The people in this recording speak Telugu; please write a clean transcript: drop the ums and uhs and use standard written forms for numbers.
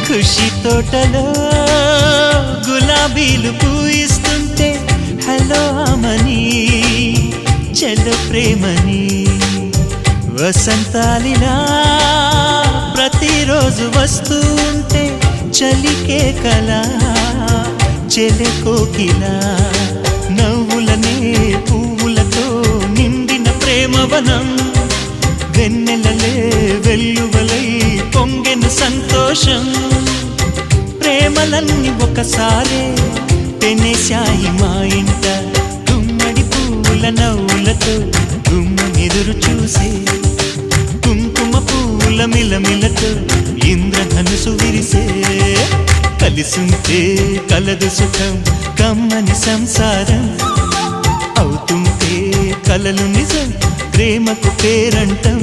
ఖుషి తోటలో గులాబీలు పూయిస్తుంటే హలో అమని చెల్లో ప్రేమని వసంతాలిలా ప్రతిరోజు వస్తూ ఉంటే చలికే కలా చెలె కోకిలా నవ్వులనే పువ్వులతో నిండిన ప్రేమవనం వెన్నెలలే వెల్లువలై పొంగెను సంతోషం ప్రేమలన్నీ ఒకసారే పెనేశాయి మా ఇంట గుమ్మడి పువ్వుల నవ్వులతో గుమ్మెదురు చూసే కుంకుమ పువ్వుల మిలమిలతో ఇంద్రధనుసు విరిసే కలిసుంటే కలదు సుఖం కమ్మని సంసారం అవుతుంటే కలలు నిజం ప్రేమకు పేరంటం